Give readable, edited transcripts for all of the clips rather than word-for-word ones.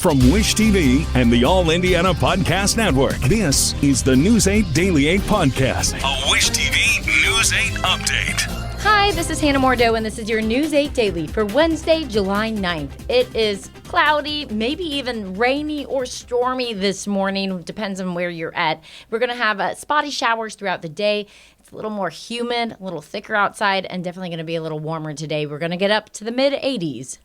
From Wish TV and the All Indiana Podcast Network, this is the News 8 Daily 8 Podcast, a Wish TV News 8 update. Hi, this is Hannah Mordeau, and this is your News 8 Daily for Wednesday, July 9th. It is cloudy, maybe even rainy or stormy this morning. Depends on where you're at. We're going to have spotty showers throughout the day. It's a little more humid, a little thicker outside, and definitely going to be a little warmer today. We're going to get up to the mid-80s.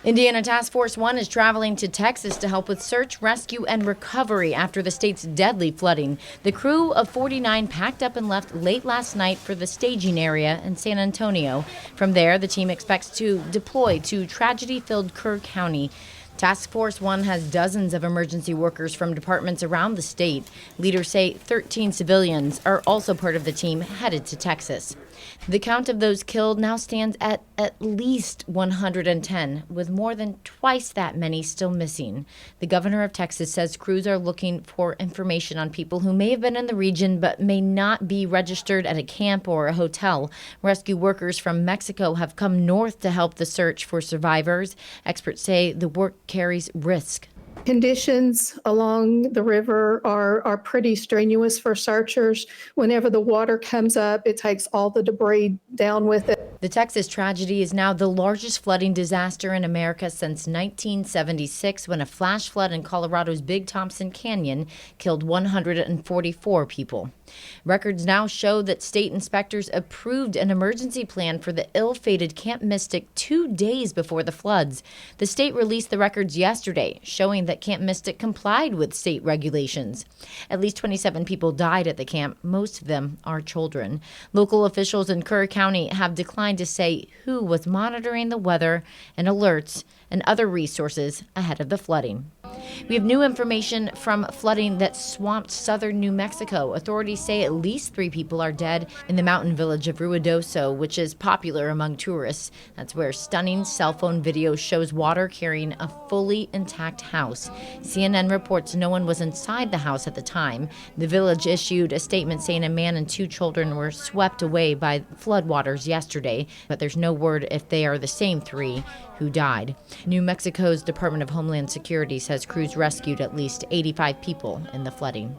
Indiana Task Force 1 is traveling to Texas to help with search, rescue, and recovery after the state's deadly flooding. The crew of 49 packed up and left late last night for the staging area in San Antonio. From there, the team expects to deploy to tragedy-filled Kerr County. Task Force 1 has dozens of emergency workers from departments around the state. Leaders say 13 civilians are also part of the team headed to Texas. The count of those killed now stands at least 110, with more than twice that many still missing. The governor of Texas says crews are looking for information on people who may have been in the region but may not be registered at a camp or a hotel. Rescue workers from Mexico have come north to help the search for survivors. Experts say the work carries risk. Conditions along the river are pretty strenuous for searchers. Whenever the water comes up, it takes all the debris down with it. The Texas tragedy is now the largest flooding disaster in America since 1976, when a flash flood in Colorado's Big Thompson Canyon killed 144 people. Records now show that state inspectors approved an emergency plan for the ill-fated Camp Mystic 2 days before the floods. The state released the records yesterday, showing that Camp Mystic complied with state regulations. At least 27 people died at the camp. Most of them are children. Local officials in Kerr County have declined to say who was monitoring the weather and alerts and other resources ahead of the flooding. We have new information from flooding that swamped southern New Mexico. Authorities say at least 3 people are dead in the mountain village of Ruidoso, which is popular among tourists. That's where stunning cell phone video shows water carrying a fully intact house. CNN reports no one was inside the house at the time. The village issued a statement saying a man and 2 children were swept away by floodwaters yesterday, but there's no word if they are the same 3 who died. New Mexico's Department of Homeland Security says crews rescued at least 85 people in the flooding.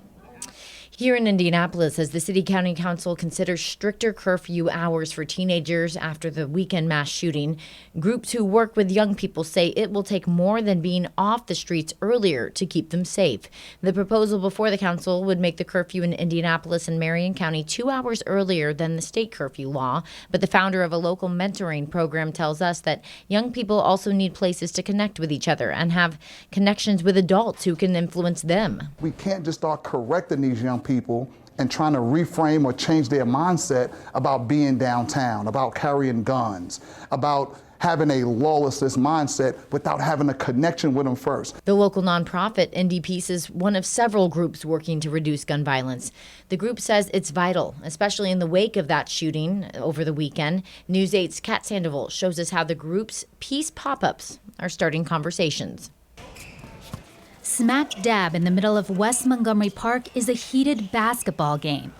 Here in Indianapolis, as the City County Council considers stricter curfew hours for teenagers after the weekend mass shooting, groups who work with young people say it will take more than being off the streets earlier to keep them safe. The proposal before the council would make the curfew in Indianapolis and Marion County 2 hours earlier than the state curfew law. But the founder of a local mentoring program tells us that young people also need places to connect with each other and have connections with adults who can influence them. We can't just start correcting these young people and trying to reframe or change their mindset about being downtown, about carrying guns, about having a lawlessness mindset without having a connection with them first. The local nonprofit Indie Peace is one of several groups working to reduce gun violence. The group says it's vital, especially in the wake of that shooting over the weekend. News 8's Kat Sandoval shows us how the group's peace pop-ups are starting conversations. Smack dab in the middle of West Montgomery Park is a heated basketball game.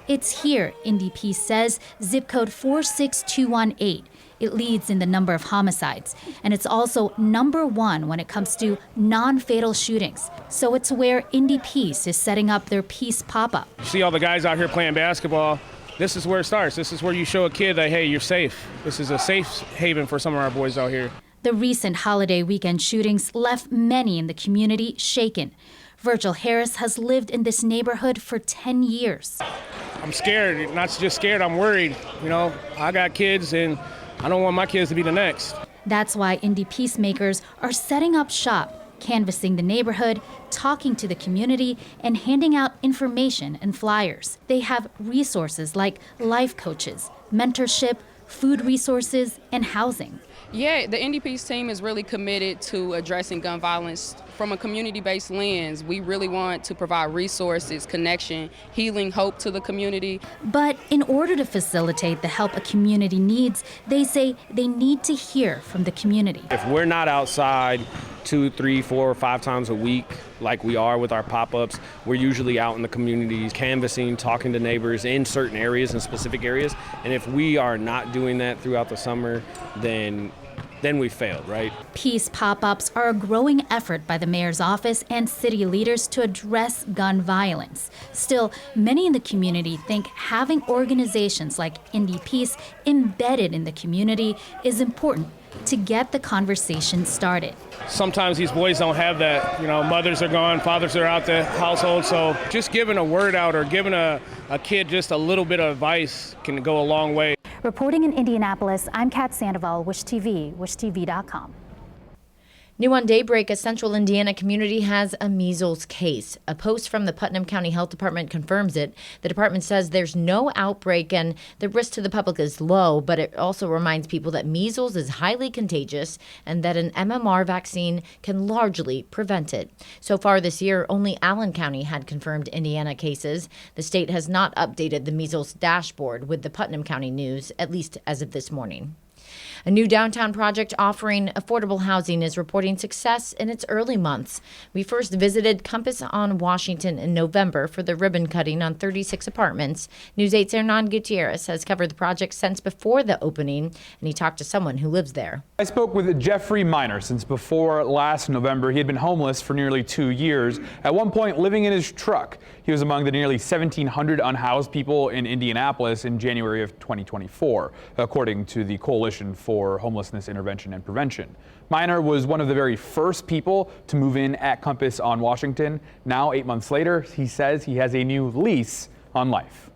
It's here, Indie Peace says, zip code 46218. It leads in the number of homicides, and it's also number 1 when it comes to non-fatal shootings. So it's where Indie Peace is setting up their peace pop-up. You see all the guys out here playing basketball. This is where it starts. This is where you show a kid that, hey, you're safe. This is a safe haven for some of our boys out here. The recent holiday weekend shootings left many in the community shaken. Virgil Harris has lived in this neighborhood for 10 years. I'm scared, not just scared, I'm worried. You know, I got kids and I don't want my kids to be the next. That's why Indie Peacemakers are setting up shop, canvassing the neighborhood, talking to the community, and handing out information and flyers. They have resources like life coaches, mentorship, food resources, and housing. Yeah, the Indie Peace team is really committed to addressing gun violence from a community-based lens. We really want to provide resources, connection, healing, hope to the community. But in order to facilitate the help a community needs, they say they need to hear from the community. If we're not outside 2, 3, 4, 5 times a week, like we are with our pop-ups. We're usually out in the communities, canvassing, talking to neighbors in certain areas and specific areas. And if we are not doing that throughout the summer, then we failed, right? Peace pop-ups are a growing effort by the mayor's office and city leaders to address gun violence. Still, many in the community think having organizations like Indie Peace embedded in the community is important to get the conversation started. Sometimes these boys don't have that. Mothers are gone, fathers are out the household, so just giving a word out or giving a kid just a little bit of advice can go a long way. Reporting in Indianapolis, I'm Kat Sandoval, Wish TV, wishtv.com. New on Daybreak, a central Indiana community has a measles case. A post from the Putnam County Health Department confirms it. The department says there's no outbreak and the risk to the public is low, but it also reminds people that measles is highly contagious and that an MMR vaccine can largely prevent it. So far this year, only Allen County had confirmed Indiana cases. The state has not updated the measles dashboard with the Putnam County news, at least as of this morning. A new downtown project offering affordable housing is reporting success in its early months. We first visited Compass on Washington in November for the ribbon cutting on 36 apartments. News 8's Hernan Gutierrez has covered the project since before the opening, and he talked to someone who lives there. I spoke with Jeffrey Miner since before last November. He had been homeless for nearly 2 years, at one point living in his truck. He was among the nearly 1,700 unhoused people in Indianapolis in January of 2024, according to the Coalition for Homelessness Intervention and Prevention. Miner was one of the very first people to move in at Compass on Washington. Now, 8 months later, he says he has a new lease on life.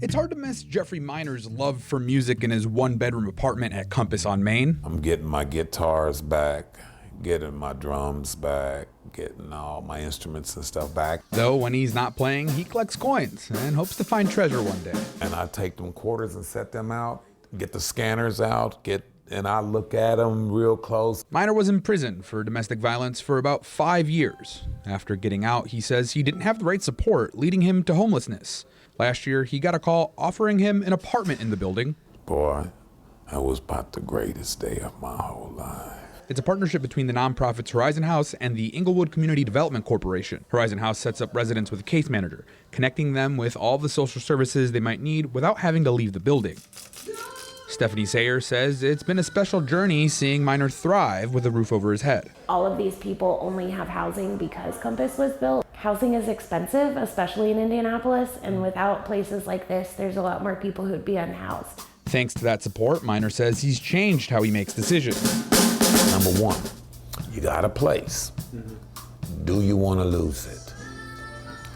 It's hard to miss Jeffrey Miner's love for music in his one-bedroom apartment at Compass on Main. I'm getting my guitars back, getting my drums back, getting all my instruments and stuff back. Though when he's not playing, he collects coins and hopes to find treasure one day. And I take them quarters and set them out, get the scanners out, and I look at them real close. Miner was in prison for domestic violence for about 5 years. After getting out, he says he didn't have the right support, leading him to homelessness. Last year, he got a call offering him an apartment in the building. Boy, that was about the greatest day of my whole life. It's a partnership between the nonprofits Horizon House and the Inglewood Community Development Corporation. Horizon House sets up residents with a case manager, connecting them with all the social services they might need without having to leave the building. Stephanie Sayer says it's been a special journey seeing Miner thrive with a roof over his head. All of these people only have housing because Compass was built. Housing is expensive, especially in Indianapolis, and without places like this, there's a lot more people who'd be unhoused. Thanks to that support, Miner says he's changed how he makes decisions. Number one, you got a place. Do you want to lose it?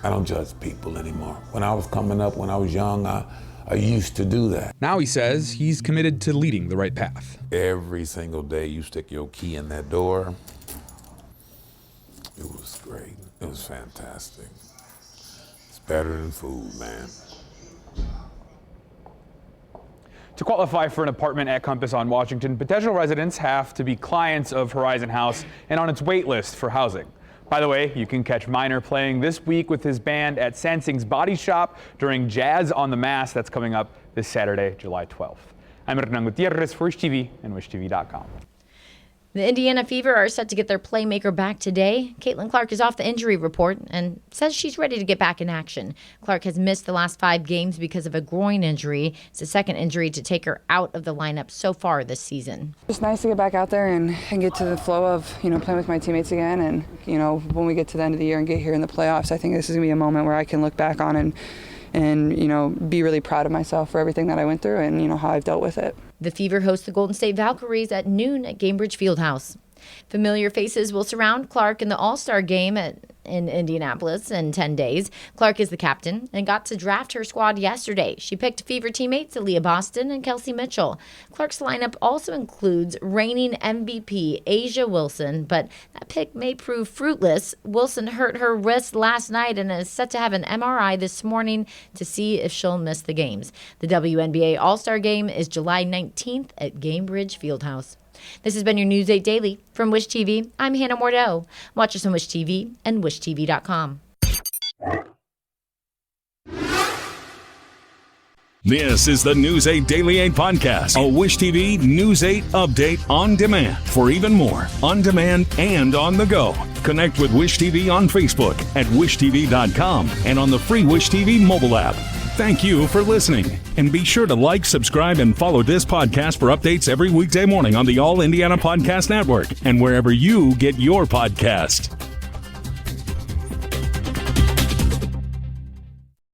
I don't judge people anymore. When I was coming up, when I was young, I used to do that. Now he says he's committed to leading the right path. Every single day you stick your key in that door. It was great. It was fantastic. It's better than food, man. To qualify for an apartment at Compass on Washington, potential residents have to be clients of Horizon House and on its wait list for housing. By the way, you can catch Miner playing this week with his band at Sansing's Body Shop during Jazz on the Mass. That's coming up this Saturday, July 12th. I'm Hernan Gutierrez for Wish TV and wishtv.com. The Indiana Fever are set to get their playmaker back today. Caitlin Clark is off the injury report and says she's ready to get back in action. Clark has missed the last 5 games because of a groin injury. It's the second injury to take her out of the lineup so far this season. It's nice to get back out there and get to the flow of, playing with my teammates again. And, when we get to the end of the year and get here in the playoffs, I think this is going to be a moment where I can look back on and be really proud of myself for everything that I went through and, how I've dealt with it. The Fever host the Golden State Valkyries at noon at Gainbridge Fieldhouse. Familiar faces will surround Clark in the All-Star game in Indianapolis in 10 days. Clark is the captain and got to draft her squad yesterday. She picked Fever teammates Aaliyah Boston and Kelsey Mitchell. Clark's lineup also includes reigning MVP Asia Wilson, but that pick may prove fruitless. Wilson hurt her wrist last night and is set to have an MRI this morning to see if she'll miss the games. The WNBA All-Star game is July 19th at Gainbridge Fieldhouse. This has been your News 8 Daily from Wish TV. I'm Hannah Mordeau. Watch us on Wish TV and wishtv.com. This is the News 8 Daily 8 podcast, a Wish TV News 8 update on demand. For even more, on demand and on the go, connect with Wish TV on Facebook at wishtv.com and on the free Wish TV mobile app. Thank you for listening, and be sure to like, subscribe, and follow this podcast for updates every weekday morning on the All Indiana Podcast Network and wherever you get your podcast.